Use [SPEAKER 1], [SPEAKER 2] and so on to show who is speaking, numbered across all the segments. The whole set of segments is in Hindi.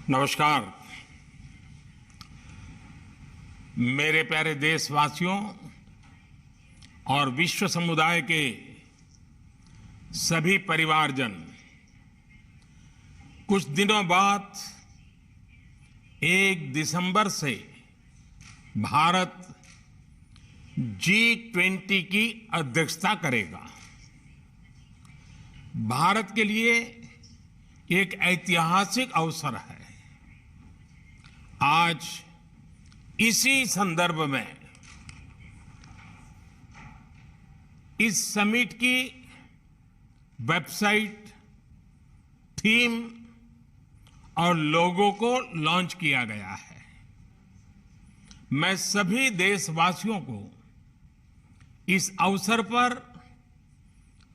[SPEAKER 1] नमस्कार। मेरे प्यारे देशवासियों और विश्व समुदाय के सभी परिवारजन, कुछ दिनों बाद 1 दिसंबर से भारत G20 की अध्यक्षता करेगा। भारत के लिए एक ऐतिहासिक अवसर है। आज इसी संदर्भ में इस समिट की वेबसाइट, थीम और लोगो को लॉन्च किया गया है। मैं सभी देशवासियों को इस अवसर पर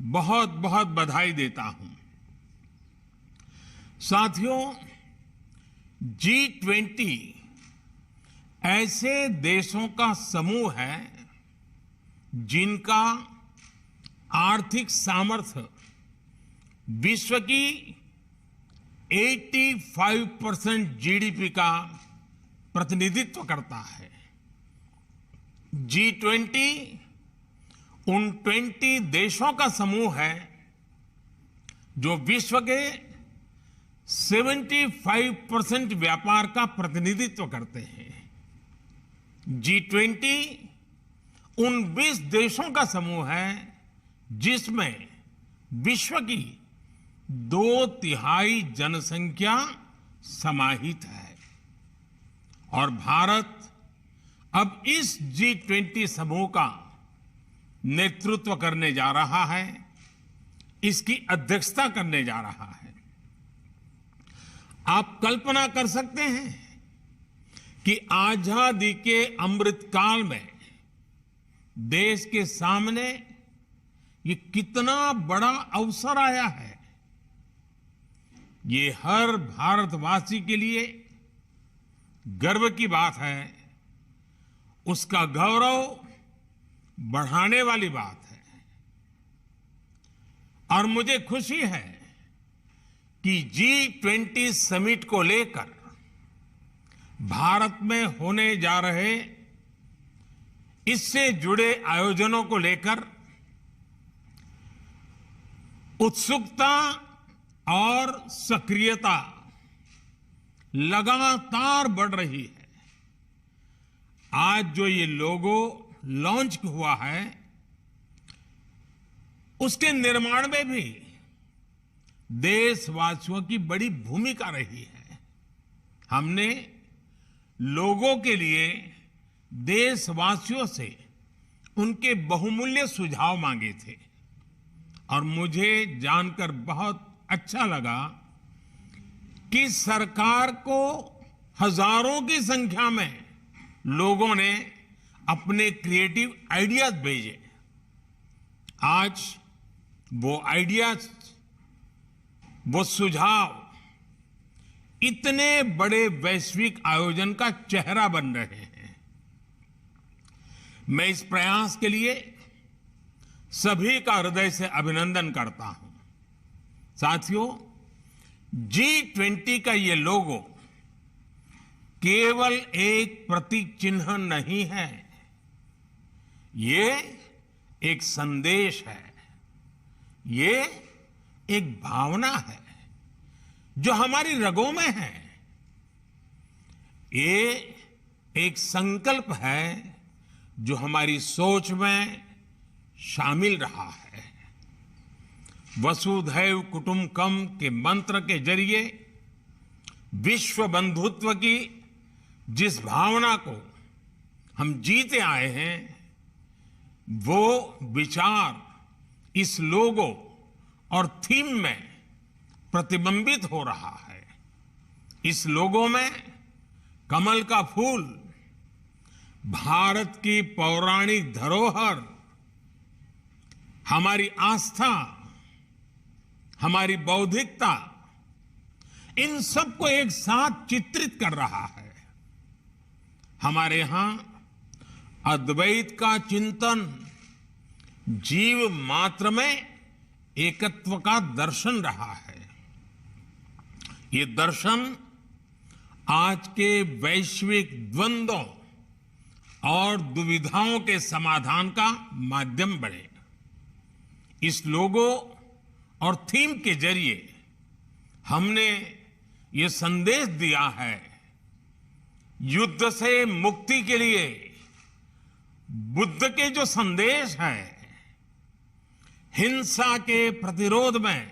[SPEAKER 1] बहुत बहुत बधाई देता हूं। साथियों, G20 ऐसे देशों का समूह है जिनका आर्थिक सामर्थ्य विश्व की 85% जीडीपी का प्रतिनिधित्व करता है। G20 उन 20 देशों का समूह है जो विश्व के 75% व्यापार का प्रतिनिधित्व करते हैं। G20 उन 20 देशों का समूह है जिसमें विश्व की 2/3 जनसंख्या समाहित है। और भारत अब इस G20 समूह का नेतृत्व करने जा रहा है, इसकी अध्यक्षता करने जा रहा है। आप कल्पना कर सकते हैं कि आजादी के अमृत काल में देश के सामने ये कितना बड़ा अवसर आया है। ये हर भारतवासी के लिए गर्व की बात है, उसका गौरव बढ़ाने वाली बात है। और मुझे खुशी है कि G20 समिट को लेकर भारत में होने जा रहे इससे जुड़े आयोजनों को लेकर उत्सुकता और सक्रियता लगातार बढ़ रही है। आज जो ये लोगो लॉन्च हुआ है, उसके निर्माण में भी देशवासियों की बड़ी भूमिका रही है। हमने लोगों के लिए देशवासियों से उनके बहुमूल्य सुझाव मांगे थे और मुझे जानकर बहुत अच्छा लगा कि सरकार को हजारों की संख्या में लोगों ने अपने क्रिएटिव आइडियाज भेजे। आज वो आइडियाज, वो सुझाव इतने बड़े वैश्विक आयोजन का चेहरा बन रहे हैं। मैं इस प्रयास के लिए सभी का हृदय से अभिनंदन करता हूं। साथियों, G20 का ये लोगो केवल एक प्रतीक चिन्ह नहीं है, ये एक संदेश है, ये एक भावना है जो हमारी रगों में है। ये एक संकल्प है जो हमारी सोच में शामिल रहा है। वसुधैव कुटुंबकम के मंत्र के जरिए विश्व बंधुत्व की जिस भावना को हम जीते आए हैं, वो विचार इस लोगो और थीम में प्रतिबिंबित हो रहा है। इस लोगो में कमल का फूल, भारत की पौराणिक धरोहर, हमारी आस्था, हमारी बौद्धिकता, इन सबको एक साथ चित्रित कर रहा है। हमारे यहां अद्वैत का चिंतन जीव मात्र में एकत्व का दर्शन रहा है। ये दर्शन आज के वैश्विक द्वंद्वों और दुविधाओं के समाधान का माध्यम बने। इस लोगो और थीम के जरिए हमने ये संदेश दिया है, युद्ध से मुक्ति के लिए बुद्ध के जो संदेश है, हिंसा के प्रतिरोध में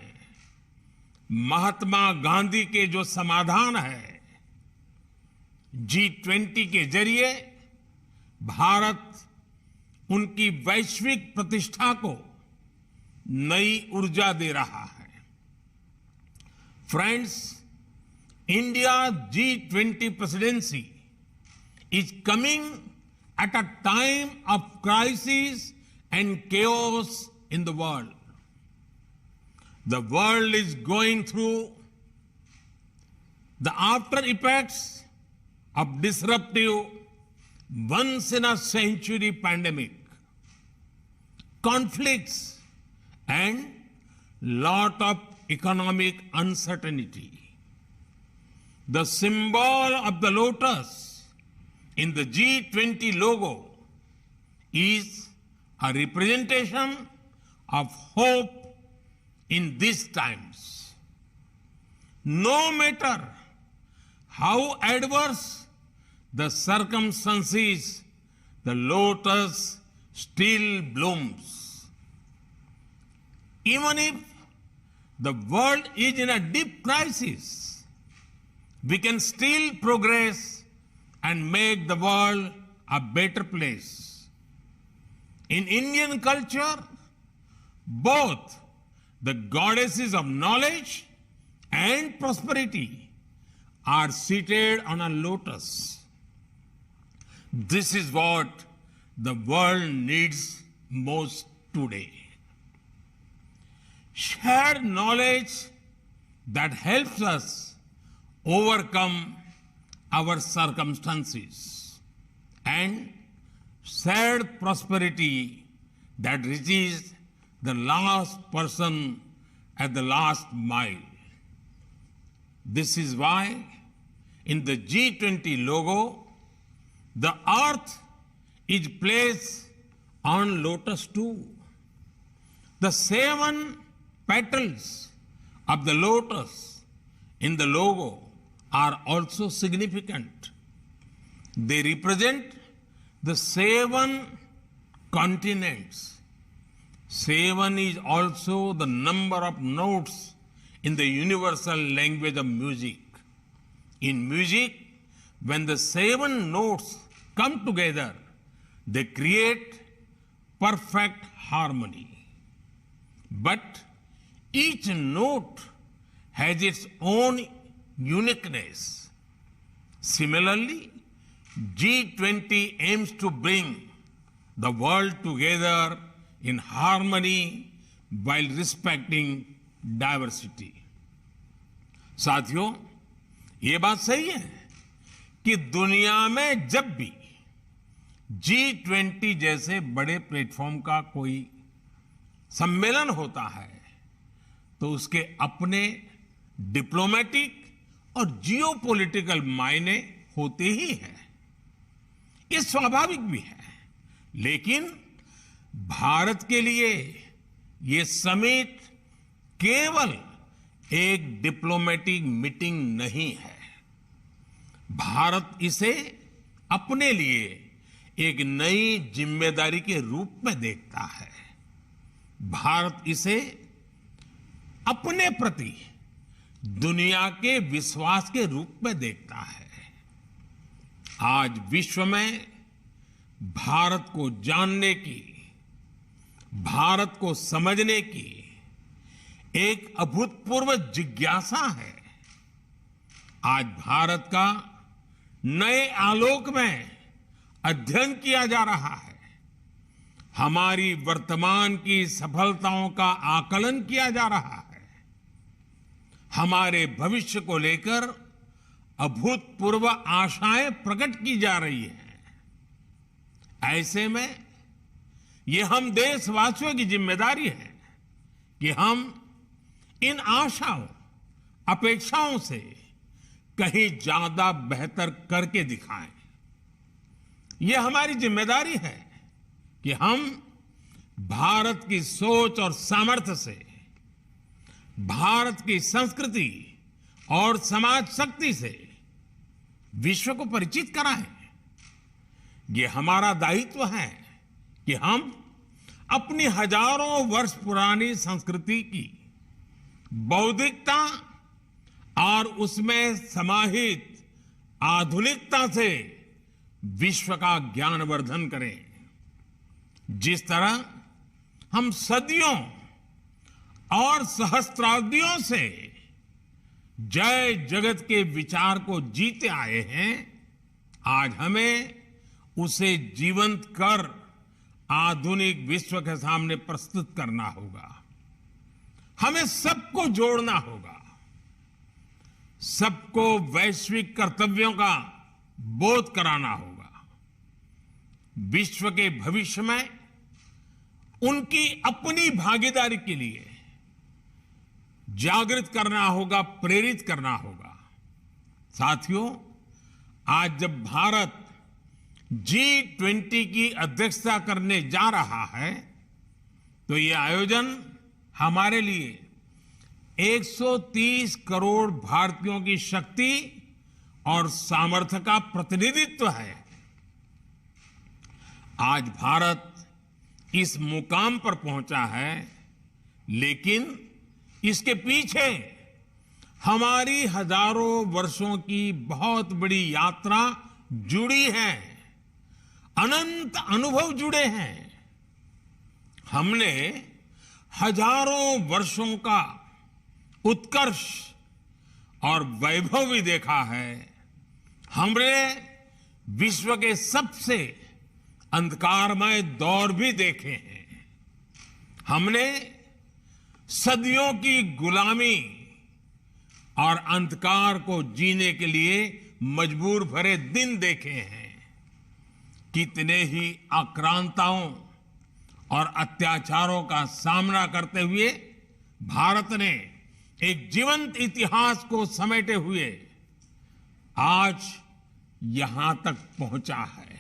[SPEAKER 1] महात्मा गांधी के जो समाधान है, G20 के जरिए भारत उनकी वैश्विक प्रतिष्ठा को नई ऊर्जा दे रहा है। Friends, India G20 presidency is coming at a time of crisis and chaos in the world. The world is going through the after effects of disruptive, once in a century pandemic, conflicts, and lot of economic uncertainty. The symbol of the lotus in the G20 logo is a representation of hope in these times. No matter how adverse the circumstances, the lotus still blooms. Even if the world is in a deep crisis, we can still progress and make the world a better place. In Indian culture, both the goddesses of knowledge and prosperity are seated on a lotus. This is what the world needs most today. Shared knowledge that helps us overcome our circumstances, and shared prosperity that reaches the last person at the last mile. This is why in the G20 logo, the earth is placed on lotus too. The 7 petals of the lotus in the logo are also significant. They represent the 7 continents. 7 is also the number of notes in the universal language of music. In music, when the 7 notes come together, they create perfect harmony. But each note has its own uniqueness. Similarly, G20 aims to bring the world together in harmony while respecting diversity. साथियों, ये बात सही है कि दुनिया में जब भी G20 जैसे बड़े प्लेटफॉर्म का कोई सम्मेलन होता है, तो उसके अपने डिप्लोमेटिक और जियोपॉलिटिकल मायने होते ही हैं। ये स्वाभाविक भी है, लेकिन भारत के लिए ये समिट केवल एक डिप्लोमेटिक मीटिंग नहीं है। भारत इसे अपने लिए एक नई जिम्मेदारी के रूप में देखता है। भारत इसे अपने प्रति दुनिया के विश्वास के रूप में देखता है। आज विश्व में भारत को जानने की, भारत को समझने की एक अभूतपूर्व जिज्ञासा है। आज भारत का नए आलोक में अध्ययन किया जा रहा है। हमारी वर्तमान की सफलताओं का आकलन किया जा रहा है। हमारे भविष्य को लेकर अभूतपूर्व आशाएं प्रकट की जा रही हैं। ऐसे में ये हम देशवासियों की जिम्मेदारी है कि हम इन आशाओं, अपेक्षाओं से कहीं ज्यादा बेहतर करके दिखाएं। ये हमारी जिम्मेदारी है कि हम भारत की सोच और सामर्थ्य से, भारत की संस्कृति और समाज शक्ति से विश्व को परिचित कराएं। ये हमारा दायित्व है कि हम अपनी हजारों वर्ष पुरानी संस्कृति की बौद्धिकता और उसमें समाहित आधुनिकता से विश्व का ज्ञानवर्धन करें। जिस तरह हम सदियों और सहस्त्राब्दियों से जय जगत के विचार को जीते आए हैं, आज हमें उसे जीवंत कर आधुनिक विश्व के सामने प्रस्तुत करना होगा। हमें सबको जोड़ना होगा, सबको वैश्विक कर्तव्यों का बोध कराना होगा। विश्व के भविष्य में उनकी अपनी भागीदारी के लिए जागृत करना होगा, प्रेरित करना होगा। साथियों, आज जब भारत G20 की अध्यक्षता करने जा रहा है, तो ये आयोजन हमारे लिए 130 करोड़ भारतीयों की शक्ति और सामर्थ्य का प्रतिनिधित्व है। आज भारत इस मुकाम पर पहुंचा है, लेकिन इसके पीछे हमारी हजारों वर्षों की बहुत बड़ी यात्रा जुड़ी है, अनंत अनुभव जुड़े हैं। हमने हजारों वर्षों का उत्कर्ष और वैभव भी देखा है। हमने विश्व के सबसे अंधकारमय दौर भी देखे हैं। हमने सदियों की गुलामी और अंधकार को जीने के लिए मजबूर भरे दिन देखे हैं। कितने ही आक्रांताओं और अत्याचारों का सामना करते हुए भारत ने एक जीवंत इतिहास को समेटे हुए आज यहां तक पहुंचा है।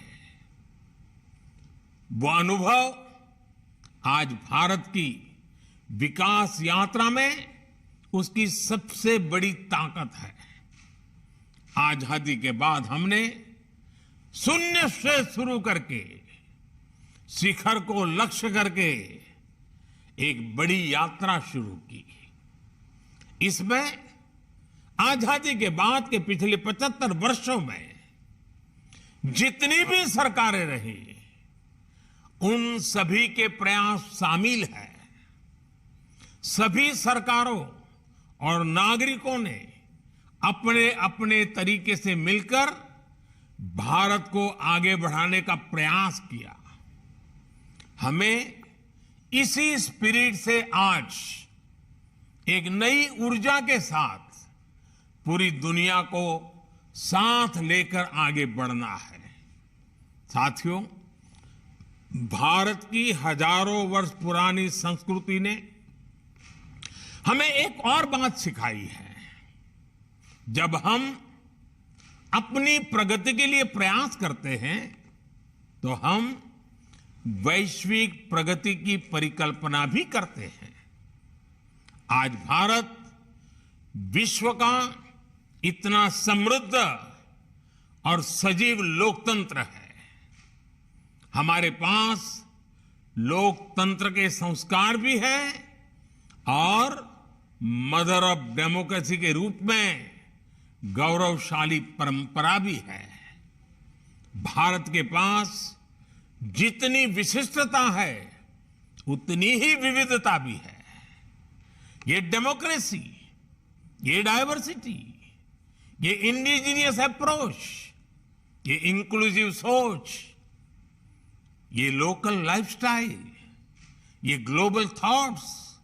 [SPEAKER 1] वो अनुभव आज भारत की विकास यात्रा में उसकी सबसे बड़ी ताकत है। आजादी के बाद हमने शून्य से शुरू करके शिखर को लक्ष्य करके एक बड़ी यात्रा शुरू की। इसमें आजादी के बाद के पिछले 75 वर्षों में जितनी भी सरकारें रही, उन सभी के प्रयास शामिल हैं। सभी सरकारों और नागरिकों ने अपने अपने तरीके से मिलकर भारत को आगे बढ़ाने का प्रयास किया। हमें इसी स्पिरिट से आज एक नई ऊर्जा के साथ पूरी दुनिया को साथ लेकर आगे बढ़ना है। साथियों, भारत की हजारों वर्ष पुरानी संस्कृति ने हमें एक और बात सिखाई है। जब हम अपनी प्रगति के लिए प्रयास करते हैं, तो हम वैश्विक प्रगति की परिकल्पना भी करते हैं। आज भारत विश्व का इतना समृद्ध और सजीव लोकतंत्र है। हमारे पास लोकतंत्र के संस्कार भी हैं और मदर ऑफ डेमोक्रेसी के रूप में गौरवशाली परंपरा भी है। भारत के पास जितनी विशिष्टता है, उतनी ही विविधता भी है। ये डेमोक्रेसी, ये डायवर्सिटी, ये इंडिजीनियस अप्रोच, ये इंक्लूसिव सोच, ये लोकल लाइफस्टाइल, ये ग्लोबल थॉट्स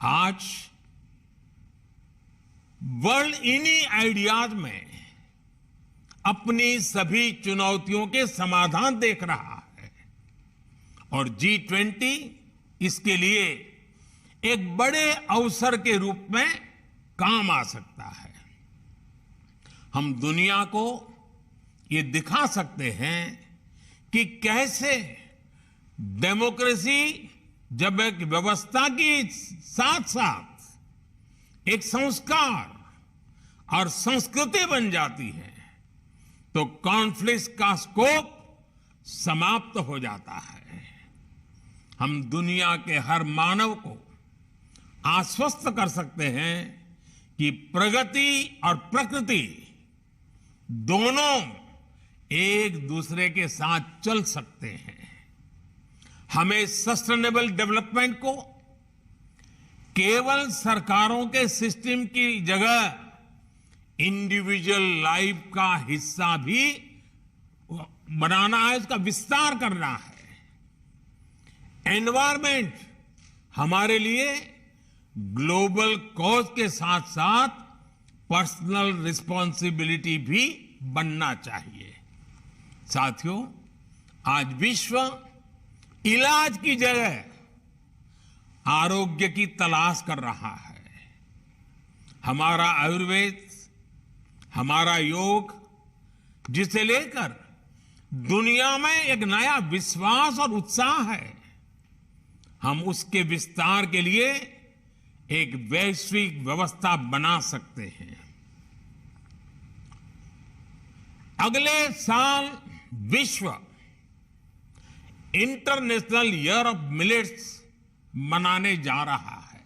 [SPEAKER 1] आज वर्ल्ड इन्हीं आइडियाज में अपनी सभी चुनौतियों के समाधान देख रहा है। और G20 इसके लिए एक बड़े अवसर के रूप में काम आ सकता है। हम दुनिया को ये दिखा सकते हैं कि कैसे डेमोक्रेसी जब एक व्यवस्था की साथ साथ एक संस्कार और संस्कृति बन जाती है तो कॉन्फ्लिक्ट का स्कोप समाप्त हो जाता है। हम दुनिया के हर मानव को आश्वस्त कर सकते हैं कि प्रगति और प्रकृति दोनों एक दूसरे के साथ चल सकते हैं। हमें सस्टेनेबल डेवलपमेंट को केवल सरकारों के सिस्टम की जगह इंडिविजुअल लाइफ का हिस्सा भी बनाना है, इसका विस्तार करना है। एनवायरमेंट हमारे लिए ग्लोबल कॉज के साथ साथ पर्सनल रिस्पॉन्सिबिलिटी भी बनना चाहिए। साथियों, आज विश्व इलाज की जगह आरोग्य की तलाश कर रहा है। हमारा आयुर्वेद, हमारा योग, जिसे लेकर दुनिया में एक नया विश्वास और उत्साह है, हम उसके विस्तार के लिए एक वैश्विक व्यवस्था बना सकते हैं। अगले साल विश्व इंटरनेशनल ईयर ऑफ मिलेट्स मनाने जा रहा है,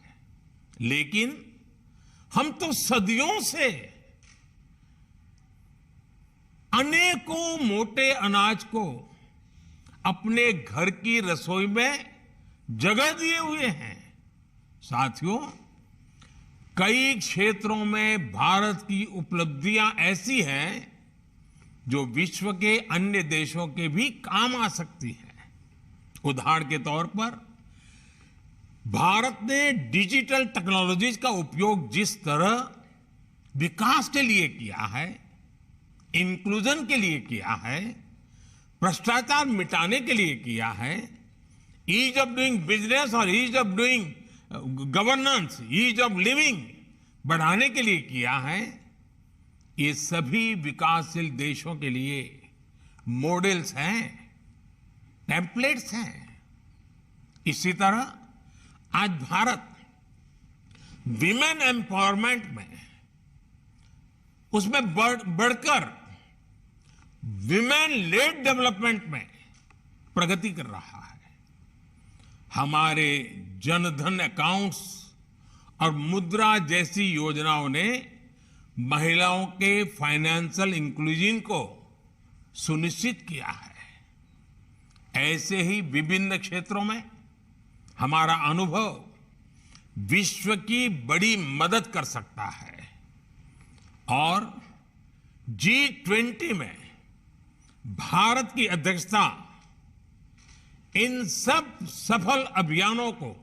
[SPEAKER 1] लेकिन हम तो सदियों से अनेकों मोटे अनाज को अपने घर की रसोई में जगह दिए हुए हैं। साथियों, कई क्षेत्रों में भारत की उपलब्धियां ऐसी हैं जो विश्व के अन्य देशों के भी काम आ सकती है। उदाहरण के तौर पर भारत ने डिजिटल टेक्नोलॉजीज का उपयोग जिस तरह विकास के लिए किया है, इंक्लूजन के लिए किया है, भ्रष्टाचार मिटाने के लिए किया है, ईज ऑफ डूइंग बिजनेस और ease of doing governance, ease of living बढ़ाने के लिए किया है, ये सभी विकासशील देशों के लिए मॉडल्स हैं, टेम्पलेट्स हैं। इसी तरह आज भारत विमेन एम्पावरमेंट में उसमें बढ़कर विमेन लेड डेवलपमेंट में प्रगति कर रहा है। हमारे जनधन अकाउंट्स और मुद्रा जैसी योजनाओं ने महिलाओं के फाइनेंशियल इंक्लूजन को सुनिश्चित किया है। ऐसे ही विभिन्न क्षेत्रों में हमारा अनुभव विश्व की बड़ी मदद कर सकता है और G20 में भारत की अध्यक्षता इन सब सफल अभियानों को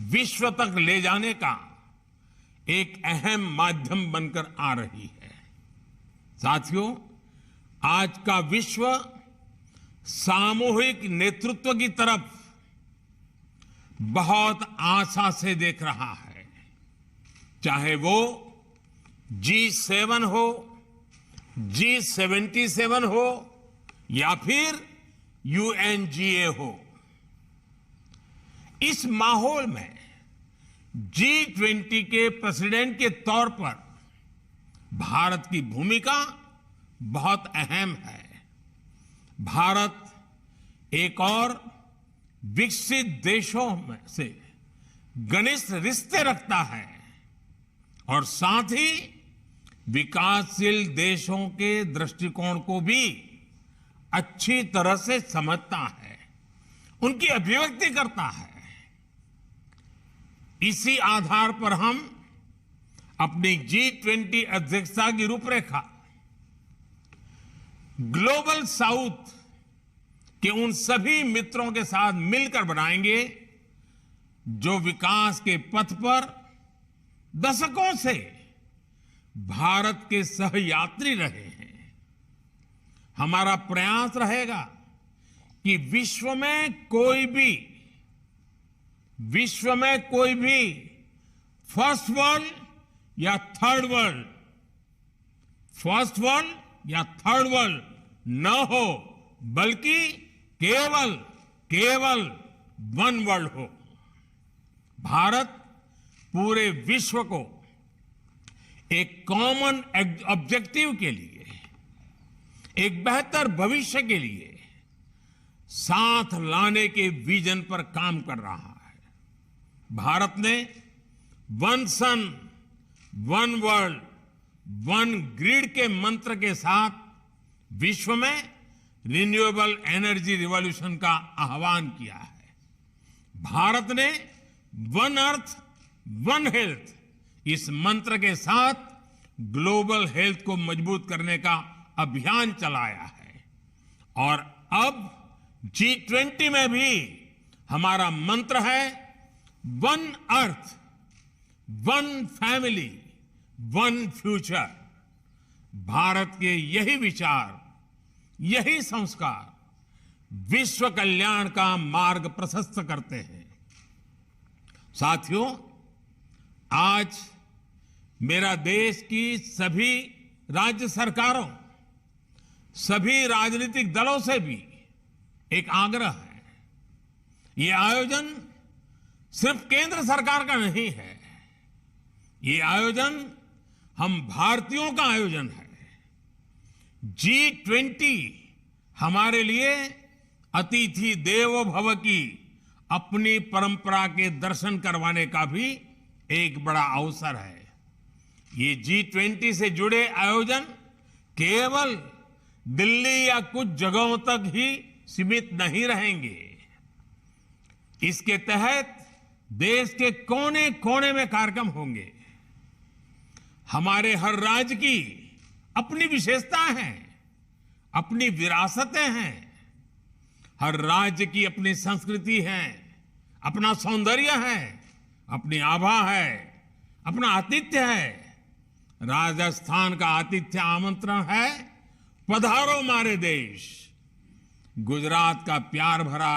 [SPEAKER 1] विश्व तक ले जाने का एक अहम माध्यम बनकर आ रही है। साथियों, आज का विश्व सामूहिक नेतृत्व की तरफ बहुत आशा से देख रहा है, चाहे वो G7 हो, G77 हो या फिर UNGA हो। इस माहौल में G20 के प्रेसिडेंट के तौर पर भारत की भूमिका बहुत अहम है। भारत एक और विकसित देशों में से घनिष्ठ रिश्ते रखता है और साथ ही विकासशील देशों के दृष्टिकोण को भी अच्छी तरह से समझता है, उनकी अभिव्यक्ति करता है। इसी आधार पर हम अपनी G20 अध्यक्षता की रूपरेखा ग्लोबल साउथ के उन सभी मित्रों के साथ मिलकर बनाएंगे जो विकास के पथ पर दशकों से भारत के सहयात्री रहे हैं। हमारा प्रयास रहेगा कि विश्व में कोई भी फर्स्ट वर्ल्ड या थर्ड वर्ल्ड फर्स्ट वर्ल्ड या थर्ड वर्ल्ड न हो, बल्कि केवल केवल वन वर्ल्ड हो। भारत पूरे विश्व को एक कॉमन ऑब्जेक्टिव के लिए, एक बेहतर भविष्य के लिए साथ लाने के विजन पर काम कर रहा है। भारत ने वन सन, वन वर्ल्ड, वन ग्रिड के मंत्र के साथ विश्व में रिन्यूएबल एनर्जी रिवॉल्यूशन का आह्वान किया है। भारत ने वन अर्थ, वन हेल्थ इस मंत्र के साथ ग्लोबल हेल्थ को मजबूत करने का अभियान चलाया है। और अब G20 में भी हमारा मंत्र है one earth, one family, one future. Bharat के यही विचार, यही संस्कार विश्व कल्याण का मार्ग प्रशस्त करते हैं। साथियों, आज मेरा देश की सभी राज्य सरकारों, सभी राजनीतिक दलों से भी एक आग्रह है। ये आयोजन सिर्फ केंद्र सरकार का नहीं है, ये आयोजन हम भारतीयों का आयोजन है। G20 हमारे लिए अतिथि देवो भव की अपनी परंपरा के दर्शन करवाने का भी एक बड़ा अवसर है। ये G20 से जुड़े आयोजन केवल दिल्ली या कुछ जगहों तक ही सीमित नहीं रहेंगे। इसके तहत देश के कोने कोने में कार्यक्रम होंगे। हमारे हर राज्य की अपनी विशेषताएं हैं, अपनी विरासतें हैं। हर राज्य की अपनी संस्कृति है, अपना सौंदर्य है, अपनी आभा है, अपना आतिथ्य है। राजस्थान का आतिथ्य आमंत्रण है, पधारो मारे देश। गुजरात का प्यार भरा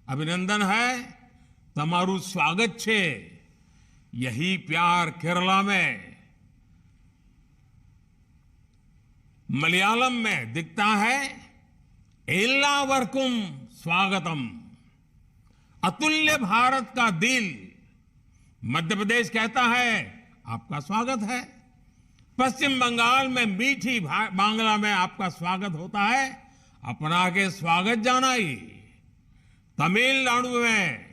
[SPEAKER 1] अभिनंदन है, तमारू स्वागत छे। यही प्यार केरला में, मलयालम में दिखता है, एल्लावर्कुम स्वागतम। अतुल्य भारत का दिल मध्य प्रदेश कहता है, आपका स्वागत है। पश्चिम बंगाल में मीठी बांग्ला में आपका स्वागत होता है, अपना के स्वागत जानाई। तमिलनाडु में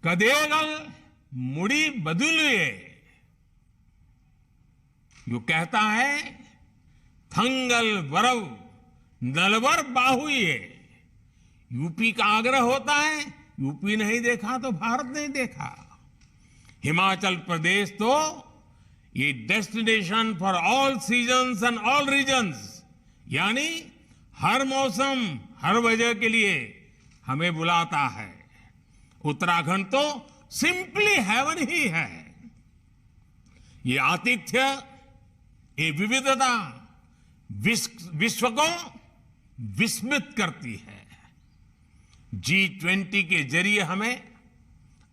[SPEAKER 1] कदेगल मुड़ी बदुलिए, यू कहता है, थंगल वरव नलवर बाहुए। यूपी का आग्रह होता है, यूपी नहीं देखा तो भारत नहीं देखा। हिमाचल प्रदेश तो ये destination for all seasons and all reasons, यानी हर मौसम, हर वजह के लिए हमें बुलाता है। उत्तराखंड तो सिंपली हेवन ही है। ये आतिथ्य, ये विविधता विश्व को विस्मित करती है। G20 के जरिए हमें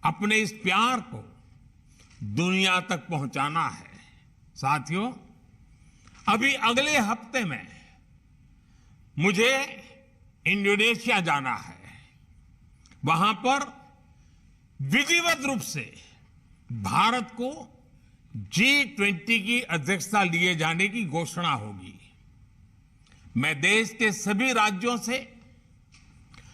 [SPEAKER 1] अपने इस प्यार को दुनिया तक पहुंचाना है। साथियों, अभी अगले हफ्ते में मुझे इंडोनेशिया जाना है। वहां पर विधिवत रूप से भारत को G20 की अध्यक्षता लिए जाने की घोषणा होगी। मैं देश के सभी राज्यों से,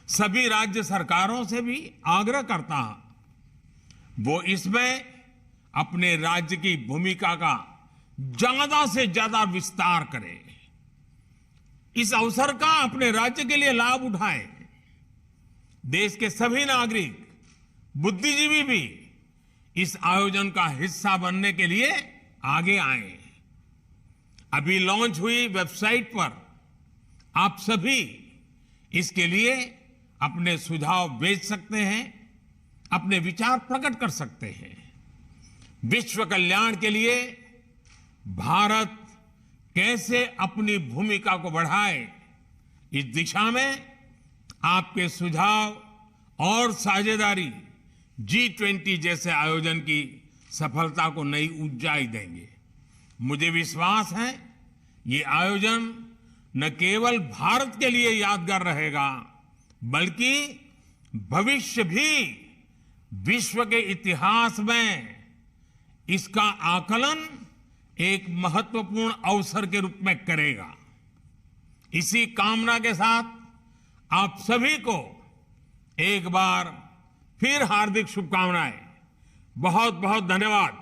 [SPEAKER 1] सभी राज्य सरकारों से भी आग्रह करता हूं, वो इसमें अपने राज्य की भूमिका का ज्यादा से ज्यादा विस्तार करें। इस अवसर का अपने राज्य के लिए लाभ उठाएं। देश के सभी नागरिक, बुद्धिजीवी भी इस आयोजन का हिस्सा बनने के लिए आगे आए। अभी लॉन्च हुई वेबसाइट पर आप सभी इसके लिए अपने सुझाव भेज सकते हैं, अपने विचार प्रकट कर सकते हैं। विश्व कल्याण के लिए भारत कैसे अपनी भूमिका को बढ़ाए, इस दिशा में आपके सुझाव और साझेदारी G20 जैसे आयोजन की सफलता को नई ऊंचाई देंगे। मुझे विश्वास है ये आयोजन न केवल भारत के लिए यादगार रहेगा बल्कि भविष्य भी विश्व के इतिहास में इसका आकलन एक महत्वपूर्ण अवसर के रूप में करेगा। इसी कामना के साथ आप सभी को एक बार फिर हार्दिक शुभकामनाएं। बहुत बहुत धन्यवाद।